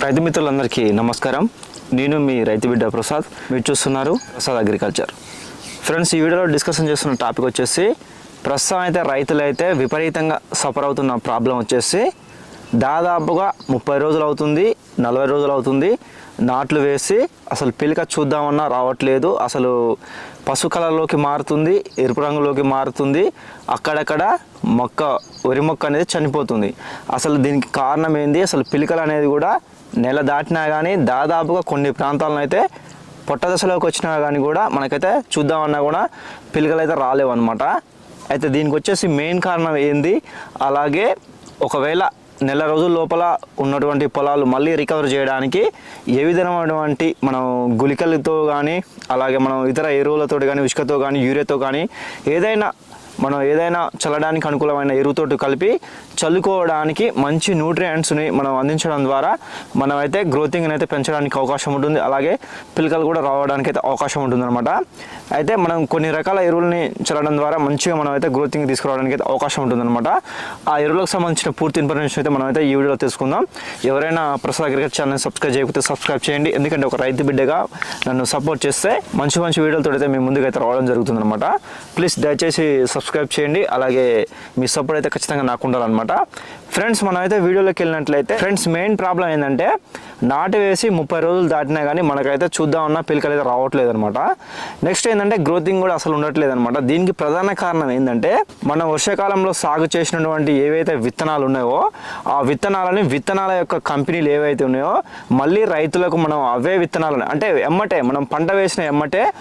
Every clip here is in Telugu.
రైతు మిత్రులందరికీ నమస్కారం. నేను మీ రైతు బిడ్డ ప్రసాద్. మీరు చూస్తున్నారు ప్రసాద్ అగ్రికల్చర్. ఫ్రెండ్స్, ఈ వీడియోలో డిస్కషన్ చేస్తున్న టాపిక్ వచ్చేసి ప్రస్తుతం అయితే రైతులైతే విపరీతంగా సఫర్ అవుతున్న ప్రాబ్లం వచ్చేసి దాదాపుగా 30 రోజులు అవుతుంది, 40 రోజులు అవుతుంది నాట్లు వేసి అసలు పిలిక చూద్దామన్నా రావట్లేదు. అసలు పసుపు కలర్లోకి మారుతుంది, ఎరుపు రంగులోకి మారుతుంది, అక్కడక్కడ వరి మొక్క అనేది చనిపోతుంది. అసలు దీనికి కారణం ఏంది? అసలు పిలికలు అనేది కూడా నెల దాటినా కానీ దాదాపుగా కొన్ని ప్రాంతాలను అయితే పొట్ట దశలోకి వచ్చినా కానీ కూడా మనకైతే చూద్దామన్నా కూడా పిలికలు అయితే రాలేవు అనమాట. అయితే దీనికి వచ్చేసి మెయిన్ కారణం ఏంది, అలాగే ఒకవేళ నెల రోజుల లోపల ఉన్నటువంటి పొలాలు మళ్ళీ రికవర్ చేయడానికి ఏ విధమైనటువంటి మనం గుళికలతో కానీ అలాగే మనం ఇతర ఎరువులతో కానీ ఇసుకతో కానీ యూరియాతో కానీ ఏదైనా చల్లడానికి అనుకూలమైన ఎరువుతోటి కలిపి చల్లుకోవడానికి మంచి న్యూట్రియంట్స్ని మనం అందించడం ద్వారా మనమైతే గ్రోతింగ్ని అయితే పెంచడానికి అవకాశం ఉంటుంది, అలాగే పిలకలు కూడా రావడానికి అయితే అవకాశం ఉంటుంది అనమాట. అయితే మనం కొన్ని రకాల ఎరువులని చల్లడం ద్వారా మంచిగా మనం అయితే గ్రోతింగ్ తీసుకురావడానికి అయితే అవకాశం ఉంటుందన్నమాట. ఆ ఎరువులకు సంబంధించిన పూర్తి ఇన్ఫర్మేషన్ అయితే మనం అయితే ఈ వీడియోలో తెలుసుకుందాం. ఎవరైనా ప్రసాద్ అగ్రికల్చర్ ఛానల్ సబ్స్క్రైబ్ చేయకపోతే సబ్స్క్రైబ్ చేయండి, ఎందుకంటే ఒక రైతు బిడ్డగా నన్ను సపోర్ట్ చేస్తే మంచి మంచి వీడియోలతో అయితే మీ ముందుకు అయితే రావడం జరుగుతుందన్నమాట. ప్లీజ్ దయచేసి సబ్స్క్రైబ్ చేయండి, అలాగే మీ సపోర్ట్ అయితే ఖచ్చితంగా నాకు ఉండాలన్నమాట. ఫ్రెండ్స్, మనమైతే వీడియోలోకి వెళ్ళినట్లయితే ఫ్రెండ్స్ మెయిన్ ప్రాబ్లం ఏంటంటే నాటు వేసి 30 రోజులు దాటినా కానీ మనకైతే చూద్దామన్నా పిలకలు అయితే రావట్లేదు అనమాట. నెక్స్ట్ ఏంటంటే గ్రోతింగ్ కూడా అసలు ఉండట్లేదు అనమాట. దీనికి ప్రధాన కారణం ఏంటంటే మనం వర్షాకాలంలో సాగు చేసినటువంటి ఏవైతే విత్తనాలు ఉన్నాయో ఆ విత్తనాల యొక్క కంపెనీలు ఏవైతే ఉన్నాయో మళ్ళీ రైతులకు మనం అవే విత్తనాలను అంటే మనం పంట వేసిన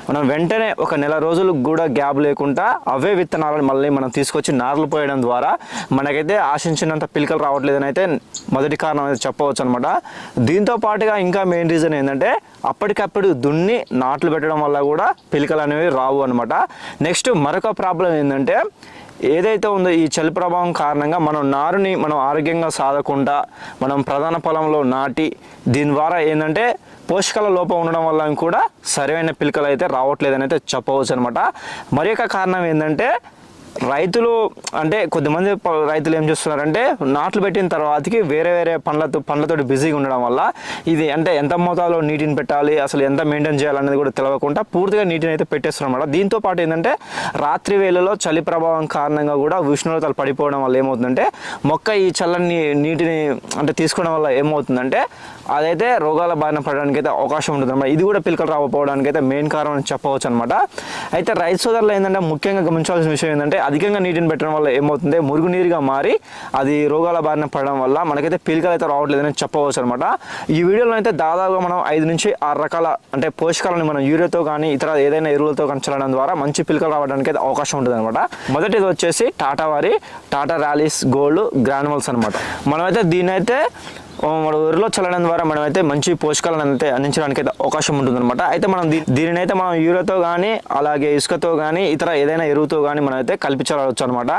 మనం వెంటనే ఒక నెల రోజులకు కూడా గ్యాప్ లేకుండా అవే విత్తనాలను మళ్ళీ మనం తీసుకొచ్చి నార్లు పోయడం ద్వారా మనకైతే ఆశించినంత పిలకలు రావట్లేదని అయితే మొదటి కారణం అయితే చెప్పవచ్చు అనమాట. దీంతో పాటుగా ఇంకా మెయిన్ రీజన్ ఏంటంటే అప్పటికప్పుడు దున్ని నాట్లు పెట్టడం వల్ల కూడా పిలకలు అనేవి రావు అనమాట. నెక్స్ట్ మరొక ప్రాబ్లం ఏంటంటే ఏదైతే ఉందో ఈ చలి ప్రభావం కారణంగా నారుని ఆరోగ్యంగా సాధకుండా మనం ప్రధాన పొలంలో నాటి దీని ద్వారా ఏంటంటే పోషకాల లోపం ఉండడం వల్ల కూడా సరైన పిలకలు అయితే రావట్లేదని అయితే చెప్పవచ్చు అనమాట. మరి యొక్క కారణం ఏంటంటే రైతులు అంటే కొద్దిమంది రైతులు ఏం చేస్తున్నారంటే నాట్లు పెట్టిన తర్వాతకి వేరే పండ్లతో బిజీగా ఉండడం వల్ల ఇది అంటే ఎంత మోతాదులో నీటిని పెట్టాలి, అసలు ఎంత మెయింటైన్ చేయాలనేది కూడా తెలియకుండా పూర్తిగా నీటిని అయితే పెట్టేస్తున్నారు అన్నమాట. దీంతో పాటు ఏంటంటే రాత్రి వేళలో చలి ప్రభావం కారణంగా కూడా ఉష్ణోగ్రతలు పడిపోవడం వల్ల ఏమవుతుందంటే మొక్క ఈ చల్లని నీటిని అంటే తీసుకోవడం వల్ల ఏమవుతుందంటే అదైతే రోగాల బారిన పడడానికి అయితే అవకాశం ఉంటుంది అన్నమాట. ఇది కూడా పిలకలు రాకపోవడానికి అయితే మెయిన్ కారణం అని చెప్పవచ్చు అనమాట. అయితే రైతు సోదరులు ఏంటంటే ముఖ్యంగా గమనించాల్సిన విషయం ఏంటంటే అధికంగా నీటిని పెట్టడం వల్ల ఏమవుతుంది మురుగునీరుగా మారి అది రోగాల బారిన పడడం వల్ల మనకైతే పిలకలు అయితే రావట్లేదని చెప్పవచ్చు అనమాట. ఈ వీడియోలో అయితే దాదాపుగా మనం 5 నుంచి 6 రకాల అంటే పోషకాలను మనం యూరియాతో కానీ ఇతర ఏదైనా ఎరువులతో కానీ చల్లడం ద్వారా మంచి పిలకలు రావడానికి అయితే అవకాశం ఉంటుంది అనమాట. మొదటిది వచ్చేసి టాటా ర్యాలీస్ గోల్డ్ గ్రాన్యువల్స్ అనమాట. మనమైతే దీన్ని అయితే వరిలో చల్లడం ద్వారా మనమైతే మంచి పోషకాలను అయితే అందించడానికి అయితే అవకాశం ఉంటుందన్నమాట. అయితే మనం దీనినైతే మనం యూరియాతో కానీ అలాగే ఇసుకతో కానీ ఇతర ఏదైనా ఎరువుతో కానీ మనమైతే కలిపి చల్లవచ్చు అనమాట.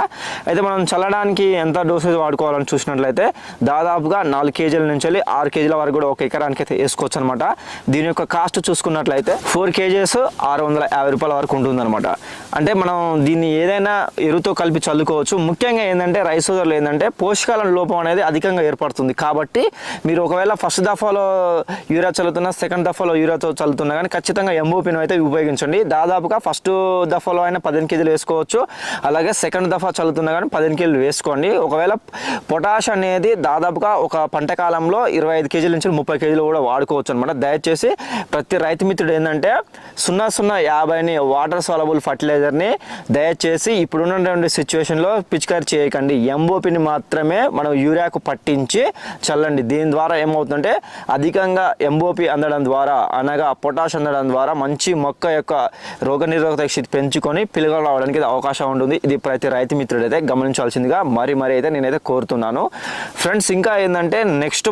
అయితే మనం చల్లడానికి ఎంత డోసేజ్ వాడుకోవాలని చూసినట్లయితే దాదాపుగా 4 కేజీల నుంచి 6 కేజీల వరకు కూడా ఒక ఎకరానికి అయితే వేసుకోవచ్చు అనమాట. దీని యొక్క కాస్ట్ చూసుకున్నట్లయితే 4 కేజీస్ 650 రూపాయల వరకు ఉంటుందన్నమాట. అంటే మనం దీన్ని ఏదైనా ఎరువుతో కలిపి చల్లుకోవచ్చు. ముఖ్యంగా ఏంటంటే రైతు సోదరులు ఏంటంటే పోషకాల లోపం అనేది అధికంగా ఏర్పడుతుంది. కాబట్టి మీరు ఒకవేళ ఫస్ట్ దఫాలో యూరియా చల్లుతున్నా సెకండ్ దఫాలో యూరియాతో చల్లుతున్నా కానీ ఖచ్చితంగా ఎంఓపిని అయితే ఉపయోగించండి. దాదాపుగా ఫస్ట్ దఫాలో అయినా 15 కేజీలు వేసుకోవచ్చు, అలాగే సెకండ్ దఫా చల్లుతున్నా కానీ 15 కేజీలు వేసుకోండి. ఒకవేళ పొటాష్ అనేది దాదాపుగా ఒక పంట కాలంలో 25 కేజీల నుంచి 30 కేజీలు కూడా వాడుకోవచ్చు అనమాట. దయచేసి ప్రతి రైతు మిత్రుడు ఏంటంటే 0050ని వాటర్ సాలబుల్ ఫర్టిలైజర్ని దయచేసి ఇప్పుడున్నటువంటి సిచ్యువేషన్లో పిచికారీ చేయకండి. ఎంఓపిని మాత్రమే మనం యూరియాకు పట్టించి చల్లండి. దీని ద్వారా ఏమవుతుందంటే అధికంగా ఎంఓపి అందడం ద్వారా అనగా పొటాష్ అందడం ద్వారా మంచి మొక్క యొక్క రోగనిరోధక శక్తి పెంచుకొని పిలకలు రావడానికి అవకాశం ఉంటుంది. ఇది ప్రతి రైతు మిత్రుడు అయితే గమనించాల్సిందిగా మరి అయితే నేనైతే కోరుతున్నాను. ఫ్రెండ్స్, ఇంకా ఏంటంటే నెక్స్ట్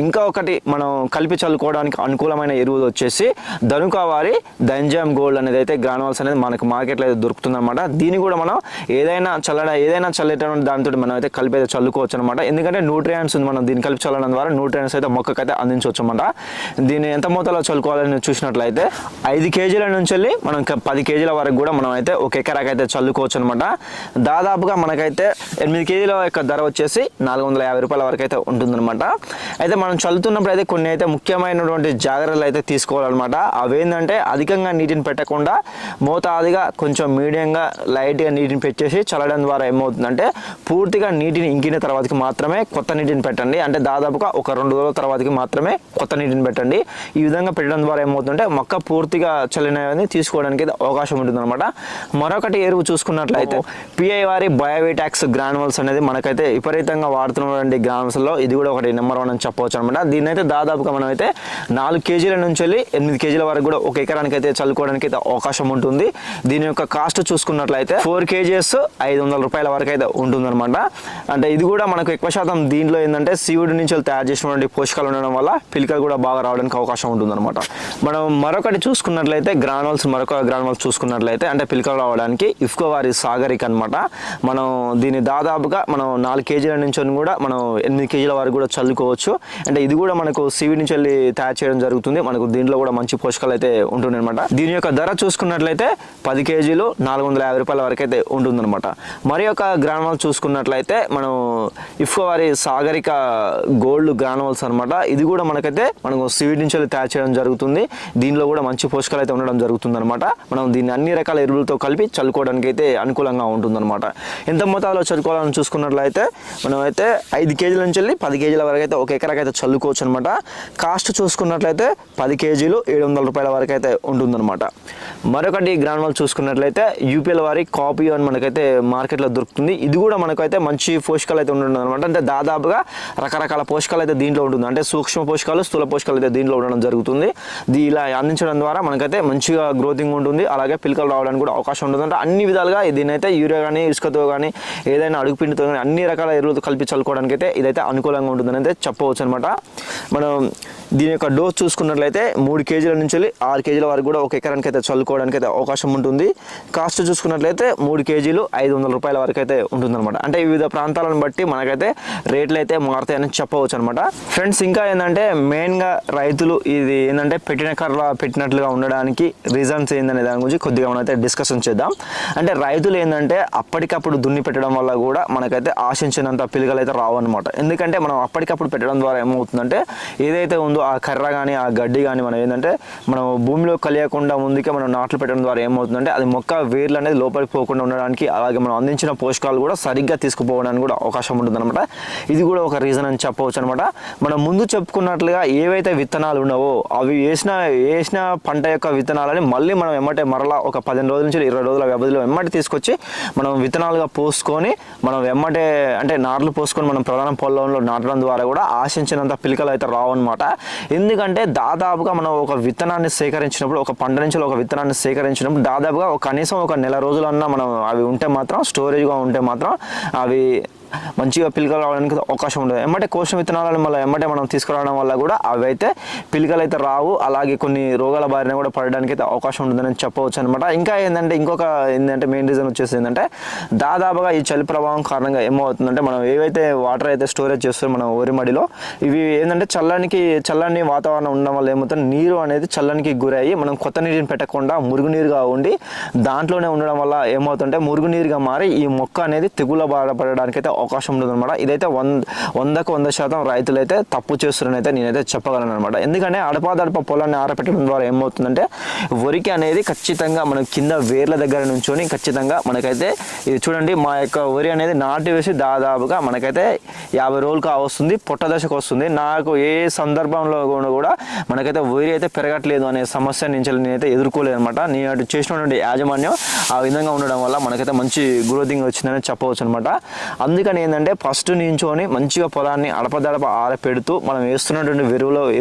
ఇంకా ఒకటి మనం కలిపి చల్లుకోవడానికి అనుకూలమైన ఎరువులు వచ్చేసి ధనుకావారి దంజామ్ గోల్డ్ అనేది అయితే గ్రానువల్స్ అనేది మనకు మార్కెట్లో అయితే దొరుకుతుంది అనమాట. దీన్ని కూడా మనం ఏదైనా చల్లేటటువంటి దానితో మనం అయితే కలిపి అయితే చల్లుకోవచ్చు అనమాట. ఎందుకంటే న్యూట్రియంట్స్ మనం దీన్ని కలిపి చల్లడం చల్లడం ద్వారా న్యూట్రియన్స్ అయితే మొక్కకైతే అందించవచ్చు అన్నమాట. దీన్ని ఎంత మోతాదులో చల్లుకోవాలని చూసినట్లయితే 5 కేజీల నుంచి వెళ్ళి మనం 10 కేజీల వరకు కూడా మనం అయితే ఒక ఎకరాకి అయితే చల్లుకోవచ్చు అనమాట. దాదాపుగా మనకైతే 8 కేజీల యొక్క ధర వచ్చేసి 450 రూపాయల వరకు అయితే ఉంటుందన్నమాట. అయితే మనం చల్లుతున్నప్పుడు అయితే కొన్ని అయితే ముఖ్యమైనటువంటి జాగ్రత్తలు అయితే తీసుకోవాలన్నమాట. అవేంటంటే అధికంగా నీటిని పెట్టకుండా మోతాదుగా కొంచెం మీడియంగా లైట్గా నీటిని పెట్టేసి చల్లడం ద్వారా ఏమవుతుందంటే పూర్తిగా నీటిని ఇంకిన తర్వాతకి మాత్రమే కొత్త నీటిని పెట్టండి. అంటే దాదాపుగా ఒక 2 రోజుల తర్వాతకి మాత్రమే కొత్త నీటిని పెట్టండి. ఈ విధంగా పెట్టడం ద్వారా ఏమవుతుందంటే మొక్క పూర్తిగా చల్లినవన్నీ తీసుకోవడానికి అవకాశం ఉంటుందన్నమాట. మరొకటి ఎరువు చూసుకున్నట్లయితే పిఐ వారి బయోవిటాక్స్ గ్రానువల్స్ అనేది మనకైతే విపరీతంగా వాడుతున్నటువంటి గ్రానువల్స్లో ఇది కూడా ఒకటి నెంబర్ 1 అని చెప్పవచ్చు అనమాట. దీన్ని అయితే దాదాపుగా మనం అయితే 4 కేజీల నుంచి వెళ్ళి 8 కేజీల వరకు కూడా ఒక ఎకరానికి అయితే చల్లుకోవడానికి అయితే అవకాశం ఉంటుంది. దీని యొక్క కాస్ట్ చూసుకున్నట్లయితే 4 కేజీస్ 500 రూపాయల వరకు అయితే ఉంటుందన్నమాట. అంటే ఇది కూడా మనకు ఎక్కువ శాతం దీంట్లో ఏంటంటే సీవుడి నుంచి తయారు చేసినటువంటి పోషకాలు ఉండడం వల్ల పిలికలు కూడా బాగా రావడానికి అవకాశం ఉంటుందన్నమాట. మనం మరొకటి చూసుకున్నట్లయితే మరొక గ్రానువల్స్ చూసుకున్నట్లయితే అంటే పిలికలు రావడానికి ఇఫ్కో వారి సాగరిక అనమాట. మనం దీన్ని దాదాపుగా మనం 4 కేజీల నుంచి కూడా మనం 8 కేజీల వరకు కూడా చల్లుకోవచ్చు. అంటే ఇది కూడా మనకు సీవుడి నుంచి వెళ్ళి తయారు చేయడం జరుగుతుంది. మనకు దీంట్లో కూడా మంచి పోషకాలు అయితే ఉంటుంది అనమాట. దీని యొక్క ధర చూసుకున్నట్లయితే 10 కేజీలు 450 రూపాయల వరకు అయితే ఉంటుందన్నమాట. మరి ఒక గ్రానువల్ చూసుకున్నట్లయితే మనం ఇఫ్కో వారి సాగరిక గోల్డ్ గ్రానువల్స్ అనమాట. ఇది కూడా మనకైతే మనకు సీడ్ నుంచి తయారు చేయడం జరుగుతుంది. దీనిలో కూడా మంచి పోషకాలు అయితే ఉండడం జరుగుతుంది అనమాట. మనం దీన్ని అన్ని రకాల ఎరువులతో కలిపి చల్లుకోవడానికి అయితే అనుకూలంగా ఉంటుందన్నమాట. ఎంత మోతాదులో చల్లుకోవాలని చూసుకున్నట్లయితే మనం అయితే 5 కేజీల నుంచి వెళ్ళి 10 కేజీల వరకు అయితే ఒక ఎకరాకి అయితే చల్లుకోవచ్చు అనమాట. కాస్ట్ చూసుకున్నట్లయితే 10 కేజీలు 700 రూపాయల వరకు అయితే ఉంటుందన్నమాట. మరొకటి గ్రానువల్ చూసుకున్నట్లయితే యూపీఎల్ వారి కాపీ అని మనకైతే మార్కెట్లో దొరుకుతుంది. ఇది కూడా మనకైతే మంచి పోషకాలు అయితే ఉంటుంది అనమాట. అంటే దాదాపుగా రకరకాల పోషకాలు అయితే దీంట్లో ఉంటుంది. అంటే సూక్ష్మ పోషకాలు స్థూల పోషకాలు అయితే దీంట్లో ఉండడం జరుగుతుంది. ఇలా అందించడం ద్వారా మనకైతే మంచిగా గ్రోతింగ్ ఉంటుంది. అలాగే పిలకలు రావడానికి కూడా అవకాశం ఉంటుంది. అంటే అన్ని విధాలుగా దీనైతే యూరియా కానీ ఇసుకతో కానీ ఏదైనా అడుగుపిండితో కానీ అన్ని రకాల ఎరువులతో కలిపి చల్లుకోవడానికి అయితే ఇదైతే అనుకూలంగా ఉంటుందని అయితే చెప్పవచ్చు అనమాట. మనం దీని యొక్క డోస్ చూసుకున్నట్లయితే 3 కేజీల నుంచి 6 కేజీల వరకు కూడా ఒక ఎకరానికి అయితే చల్లుకోవడానికి అయితే అవకాశం ఉంటుంది. కాస్ట్ చూసుకున్నట్లయితే 3 కేజీలు 500 రూపాయల వరకు అయితే ఉంటుందన్నమాట. అంటే వివిధ ప్రాంతాలను బట్టి మనకైతే రేట్లు అయితే మారుతాయని చెప్పవచ్చు అనమాట. ఫ్రెండ్స్ ఇంకా ఏంటంటే మెయిన్గా రైతులు ఇది ఏంటంటే పెట్టిన కర్ర పెట్టినట్లుగా ఉండడానికి రీజన్స్ ఏందనే దాని గురించి కొద్దిగా మనం అయితే డిస్కషన్ చేద్దాం. అంటే రైతులు ఏంటంటే అప్పటికప్పుడు దున్ని పెట్టడం వల్ల కూడా మనకైతే ఆశించినంత పిలుకలు అయితే రావు అనమాట. ఎందుకంటే మనం అప్పటికప్పుడు పెట్టడం ద్వారా ఏమవుతుందంటే ఏదైతే ఉందో ఆ కర్ర కానీ ఆ గడ్డి కానీ మనం ఏంటంటే మనం భూమిలో కలియకుండా ముందుకే మనం నాట్లు పెట్టడం ద్వారా ఏమవుతుందంటే అది మొక్క వేర్లు అనేది లోపలికి పోకుండా ఉండడానికి అలాగే మనం అందించిన పోషకాలు కూడా సరిగ్గా తీసుకుపోవడానికి కూడా అవకాశం ఉంటుంది అనమాట. ఇది కూడా ఒక రీజన్ అని చెప్పవచ్చు అనమాట. మనం ముందు చెప్పుకున్నట్లుగా ఏవైతే విత్తనాలు ఉన్నావో అవి వేసిన పంట యొక్క విత్తనాలని మళ్ళీ మనం మరలా ఒక 15 రోజుల నుంచి 20 రోజుల వ్యవధిలో తీసుకొచ్చి మనం విత్తనాలుగా పోసుకొని మనం అంటే నార్లు పోసుకొని మనం ప్రధాన పొలంలో నాటడం ద్వారా కూడా ఆశించినంత పిలకలు అయితే రావు అనమాట. ఎందుకంటే దాదాపుగా మనం ఒక విత్తనాన్ని సేకరించినప్పుడు ఒక పంట నుంచి ఒక విత్తనాన్ని సేకరించినప్పుడు దాదాపుగా కనీసం ఒక నెల రోజులన్నా మనం అవి ఉంటే మాత్రం స్టోరేజ్గా ఉంటే మాత్రం అవి మంచిగా పిలకలు రావడానికి అవకాశం ఉంటుంది. కోసిన విత్తనాలను మళ్ళీ మనం తీసుకురావడం వల్ల కూడా అవి అయితే పిలకలు అయితే రావు. అలాగే కొన్ని రోగాల బారిన కూడా పడడానికి అయితే అవకాశం ఉంటుందని చెప్పవచ్చు అనమాట. ఇంకా ఇంకొక మెయిన్ రీజన్ వచ్చేసి ఏంటంటే దాదాపుగా ఈ చలి ప్రభావం కారణంగా ఏమవుతుందంటే మనం ఏవైతే వాటర్ అయితే స్టోరేజ్ చేస్తామో మనం వరిమడిలో ఇవి ఏంటంటే చల్లని వాతావరణం ఉండడం వల్ల ఏమవుతుంది నీరు అనేది చల్లనికి గురయ్యి మనం కొత్త నీటిని పెట్టకుండా మురుగునీరుగా ఉండి దాంట్లోనే ఉండడం వల్ల ఏమవుతుంటే మురుగునీరుగా మారి ఈ మొక్క అనేది తెగుల బాధపడడానికి అయితే అవకాశం ఉంటుంది అనమాట. ఇదైతే 100% రైతులు అయితే తప్పు చేస్తున్నారని అయితే నేనైతే చెప్పగలను అనమాట. ఎందుకంటే అడపాదడప పొలాన్ని ఆరపెట్టడం ద్వారా ఏమవుతుందంటే వరికి అనేది ఖచ్చితంగా మనం కింద వేర్ల దగ్గర నుంచొని ఖచ్చితంగా మనకైతే ఇది చూడండి మా యొక్క వరి అనేది నాటి వేసి దాదాపుగా మనకైతే 50 రోజులు వస్తుంది, పొట్ట దశకు వస్తుంది. నాకు ఏ సందర్భంలో కూడా మనకైతే వరి అయితే పెరగట్లేదు అనే సమస్య నుంచి నేనైతే ఎదుర్కోలేదు అనమాట. నేను చేసినటువంటి యాజమాన్యం ఆ విధంగా ఉండడం వల్ల మనకైతే మంచి గ్రోతింగ్ వచ్చిందని చెప్పవచ్చు అనమాట. అందుకని ఏంటంటే ఫస్ట్ నించోని మంచిగా పొలాన్ని అడపదడప ఆరపెడుతూ మనం వేస్తున్నటువంటి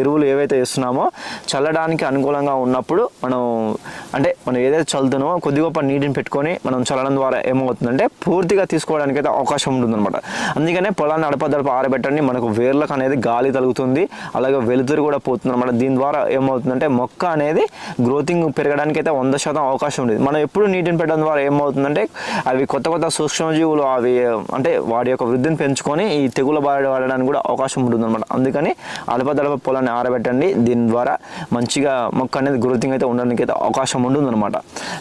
ఎరువులు ఏవైతే వేస్తున్నామో చల్లడానికి అనుకూలంగా ఉన్నప్పుడు మనం ఏదైతే చల్లుతున్నామో కొద్ది గొప్ప నీటిని పెట్టుకొని మనం చల్లడం ద్వారా ఏమవుతుందంటే పూర్తిగా తీసుకోవడానికి అయితే అవకాశం ఉంటుందన్నమాట. అందుకనే పొలాన్ని అడపదడప ఆరబెట్టండి, మనకు వేర్లకు అనేది గాలి తగులుతుంది, అలాగే వెలుతురు కూడా పోతుంది అనమాట. దీని ద్వారా ఏమవుతుందంటే మొక్క అనేది గ్రోతింగ్ పెరగడానికి అయితే 100% అవకాశం ఉంటుంది. మనం ఎప్పుడు నీటిని పెట్టడం ద్వారా ఏమవుతుందంటే అవి కొత్త సూక్ష్మజీవులు అవి అంటే వాటి యొక్క వృద్ధిని పెంచుకొని ఈ తెగుల బారి పడడానికి కూడా అవకాశం ఉంటుందన్నమాట. అందుకని అడపదడప పొలాన్ని ఆరబెట్టండి. దీని ద్వారా మంచిగా మొక్క అనేది గ్రోతింగ్ అయితే ఉండడానికి అయితే అవకాశం ఉంటుందన్నమాట.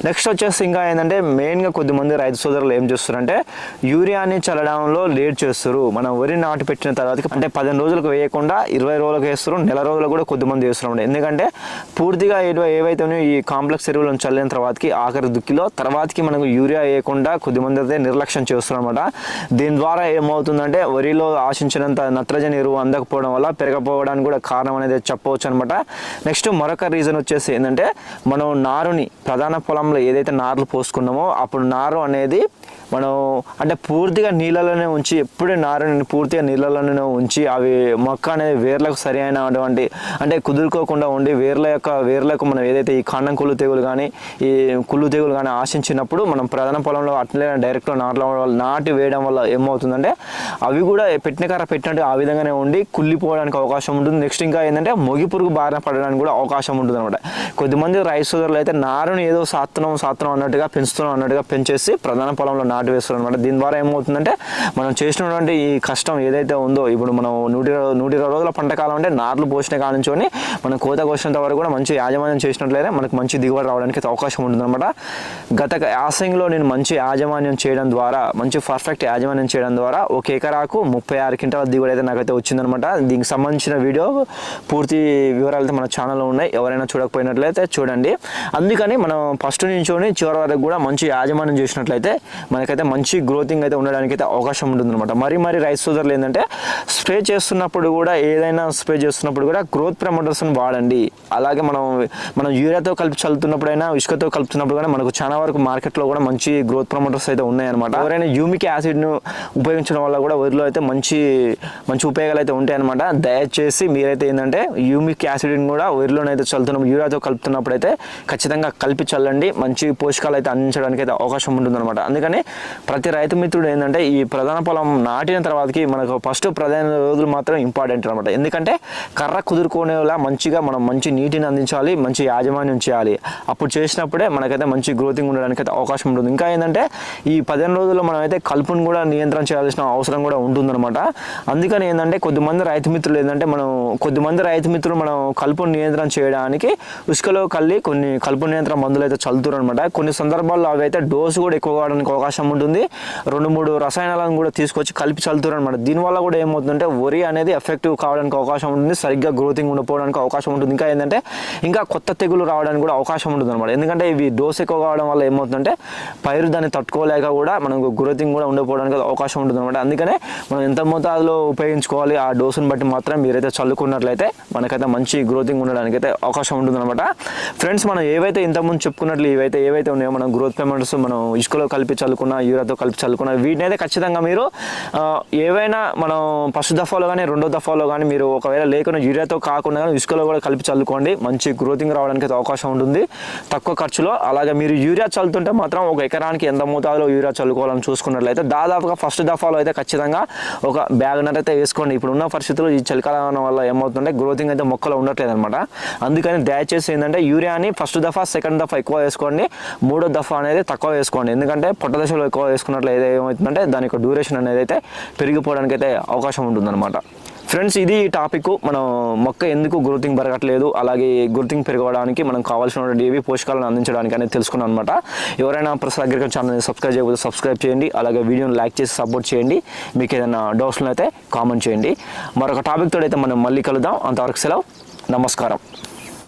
నెక్స్ట్ వచ్చేసి ఇంకా ఏంటంటే మెయిన్గా కొద్దిమంది రైతు సోదరులు ఏం చేస్తారంటే యూరియాని చల్లడంలో లేట్ చేస్తారు. మనం వరి నాటు పెట్టిన తర్వాత అంటే 15 రోజులకు వేయకుండా 20 రోజులకు వేస్తారు, నెల రోజులకు కూడా కొద్దిమంది వేస్తున్నారు. ఎందుకంటే పూర్తిగా ఏవైతే ఈ కాంప్లెక్స్ ఎరువులను చల్లిన తర్వాతకి ఆఖరి దుక్కిలో తర్వాతకి మనకు యూరియా వేయకుండా కొద్దిమంది అయితే నిర్లక్ష్యం చేస్తున్నారు అనమాట. దీని ద్వారా ఏమవుతుందంటే వరిలో ఆశించినంత నత్రజని ఎరువు అందకపోవడం వల్ల పెరగపోవడానికి కూడా కారణం అనేది చెప్పవచ్చు అనమాట. నెక్స్ట్ మరొక రీజన్ వచ్చేసి ఏంటంటే మనం నారుని ప్రధాన పొలంలో ఏదైతే నారులు పోసుకున్నామో అప్పుడు నారు అనేది మనం అంటే పూర్తిగా నీళ్ళలోనే ఉంచి ఎప్పుడూ నారుని పూర్తిగా నీళ్ళలోనే ఉంచి అవి మొక్క అనేది వేర్లకు సరి అయినటువంటి అంటే కుదురుకోకుండా ఉండి వేర్లకు మనం ఏదైతే ఈ కాండం కుళ్ళు తెగులు కానీ ఈ కుళ్ళు తెగులు కానీ ఆశించినప్పుడు మనం ప్రధాన పొలంలో అట్లే డైరెక్ట్గా నాటి వేయడం వల్ల ఏమవుతుందంటే అవి కూడా పెట్టినట్టు ఆ విధంగానే ఉండి కుళ్ళిపోవడానికి అవకాశం ఉంటుంది. నెక్స్ట్ ఇంకా ఏంటంటే మొగి పురుగు బారిన పడడానికి కూడా అవకాశం ఉంటుంది అనమాట. కొద్దిమంది రైతు సోదరులు అయితే నారుని ఏదో సాత్రం అన్నట్టుగా పెంచుతున్నాం అన్నట్టుగా పెంచేసి ప్రధాన పొలంలో నాటు వేస్తారు అనమాట. దీని ద్వారా ఏమవుతుందంటే మనం చేసినటువంటి ఈ కష్టం ఏదైతే ఉందో ఇప్పుడు మనం 120 రోజుల పంట కాలం అంటే నార్లు పోసిన కాలం నుంచి మనం కోత కోసినంత వరకు కూడా మంచి యాజమాన్యం చేసినట్లయితే మనకు మంచి దిగుబడి రావడానికి అవకాశం ఉంటుంది అనమాట. గత యాసంగిలో నేను మంచి యాజమాన్యం చేయడం ద్వారా మంచి పర్ఫెక్ట్ యాజమాన్యం చేయడం ద్వారా ఒక ఎకరాకు 36 క్వింటాల దిగుబడి అయితే నాకైతే వచ్చిందనమాట. దీనికి సంబంధించిన వీడియో పూర్తి వివరాలు అయితే మన ఛానల్లో ఉన్నాయి. ఎవరైనా చూడకపోయినట్లయితే చూడండి. అందుకని మనం ఫస్ట్ నుంచి చివరి వరకు కూడా మంచి యాజమాన్యం చేసినట్లయితే మనకైతే మంచి గ్రోతింగ్ అయితే ఉండడానికి అయితే అవకాశం ఉంటుంది అనమాట. మరి రైతు సోదరులు ఏంటంటే స్ప్రే చేస్తున్నప్పుడు కూడా ఏదైనా స్ప్రే చేస్తున్నప్పుడు కూడా గ్రోత్ ప్రమోటర్స్ని వాడండి. అలాగే మనం యూరియాతో కలిపి చల్లుతున్నప్పుడైనా ఇసుకతో కలుపుతున్నప్పుడు కూడా మనకు చాలా వరకు మార్కెట్లో కూడా మంచి గ్రోత్ ప్రమోటర్స్ అయితే ఉన్నాయన్నమాట. ఎవరైనా హ్యూమిక్ యాసిడ్ను ఉపయోగించడం వల్ల కూడా వరిలో అయితే మంచి ఉపయోగాలు అయితే ఉంటాయన్నమాట. దయచేసి మీరైతే ఏంటంటే హ్యూమిక్ యాసిడ్ని కూడా వరిలోనైతే చల్లుతున్నప్పుడు యూరియాతో కలుపుతున్నప్పుడు అయితే ఖచ్చితంగా కలిపి చల్లండి. మంచి పోషకాలు అయితే అందించడానికి అయితే అవకాశం ఉంటుందన్నమాట. అందుకని ప్రతి రైతు మిత్రుడు ఏంటంటే ఈ ప్రధాన పొలం నాటిన తర్వాతకి మనకు ఫస్ట్ 15 రోజులు మాత్రం ఇంపార్టెంట్ అనమాట. ఎందుకంటే కర్ర కుదురుకునేలా మనం మంచి నీటిని అందించాలి, మంచి యాజమాన్యం చేయాలి. అప్పుడు చేసినప్పుడే మనకైతే మంచి గ్రోతింగ్ ఉండడానికి అయితే అవకాశం ఉంటుంది. ఇంకా ఏంటంటే ఈ 15 రోజుల్లో మనం అయితే కలుపును కూడా నియంత్రణ చేయాల్సిన అవసరం కూడా ఉంటుందన్నమాట. అందుకని ఏంటంటే కొద్దిమంది రైతు మిత్రులు మనం కలుపును నియంత్రణ చేయడానికి ఉసుకలో కొన్ని కలుపు నియంత్రణ మందులు అయితే చల్లుతారు అనమాట. కొన్ని సందర్భాల్లో అవి అయితే డోసు కూడా ఎక్కువ కావడానికి అవకాశం ఉంటుంది. 2-3 రసాయనాలను కూడా తీసుకొచ్చి కలిపి చల్లుతారు అనమాట. దీనివల్ల కూడా ఏమవుతుందంటే వరి అనేది ఎఫెక్టివ్ కావడానికి అవకాశం ఉంటుంది, సరిగ్గా గ్రోతింగ్ ఉండిపోవడానికి అవకాశం ఉంటుంది. ఇంకా ఏంటంటే ఇంకా కొత్త తెగులు రావడానికి కూడా అవకాశం ఉంటుంది అనమాట. ఎందుకంటే ఇవి డోస్ ఎక్కువ కావడం వల్ల ఏమవుతుందంటే పైరు దాన్ని తట్టుకోలేక కూడా మనకు గ్రోతింగ్ కూడా ఉండిపోవడానికి అవకాశం ఉంటుంది అనమాట. అందుకనే మనం ఎంత మోతాదులో ఉపయోగించుకోవాలి ఆ డోసుని బట్టి మాత్రం మీరైతే చల్లుకున్నట్లయితే మనకైతే మంచి గ్రోతింగ్ ఉండడానికి అయితే అవకాశం ఉంటుంది అనమాట. ఫ్రెండ్స్ మనం ఏవైతే ఇంతకుముందు చెప్పుకున్నట్లు ఏవైతే ఉన్నాయో మనం గ్రోత్ పేమెంట్స్ మనం ఇసుకలో కలిపి చల్లుకున్న యూరియాతో కలిపి చల్లుకున్న వీటిని అయితే ఖచ్చితంగా మీరు ఏవైనా మనం ఫస్ట్ దఫాలో కానీ రెండో దఫాలో కానీ మీరు ఒకవేళ లేకుండా యూరియాతో కాకుండా కానీ ఇసుకలో కూడా కలిపి చల్లుకోండి. మంచి గ్రోతింగ్ రావడానికి అయితే అవకాశం ఉంటుంది తక్కువ ఖర్చులో. అలాగే మీరు యూరియా చల్లుతుంటే మాత్రం ఒక ఎకరానికి ఎంత మోతాదులో యూరియా చల్లుకోవాలని చూసుకున్నట్లయితే దాదాపుగా ఫస్ట్ దఫాలో అయితే ఖచ్చితంగా ఒక బ్యాగ్నర్ అయితే వేసుకోండి. ఇప్పుడు ఉన్న పరిస్థితుల్లో ఈ చలికాలం వల్ల ఏమవుతుందంటే గ్రోతింగ్ అయితే మొక్కలో ఉండట్లేదు అనమాట. అందుకని దయచేసి ఏంటంటే యూరియాని ఫస్ట్ దఫా సెకండ్ దఫా ఎక్కువ వేసుకోండి, మూడో దఫా అనేది తక్కువ వేసుకోండి. ఎందుకంటే పొట్ట దశలో ఎక్కువ వేసుకున్నట్లు ఏమవుతుందంటే దాని యొక్క డ్యూరేషన్ అనేది అయితే పెరిగిపోవడానికి అయితే అవకాశం ఉంటుందన్నమాట. ఫ్రెండ్స్ ఇది టాపిక్. మనం మొక్క ఎందుకు గ్రోతింగ్ పెరగట్లేదు, అలాగే గ్రోతింగ్ పెరగడానికి మనం కావాల్సినటువంటి ఏవి పోషకాలను అందించడానికి అనేది తెలుసుకున్నాం అనమాట. ఎవరైనా ప్రసాద్ అగ్రికల్చర్ ఛానల్ని సబ్స్క్రైబ్ చేయకపోతే సబ్స్క్రైబ్ చేయండి. అలాగే వీడియోని లైక్ చేసి సపోర్ట్ చేయండి. మీకు ఏదైనా డౌట్స్ని అయితే కామెంట్ చేయండి. మరొక టాపిక్ తోడైతే మనం మళ్ళీ కలుద్దాం. అంతవరకు సెలవు, నమస్కారం.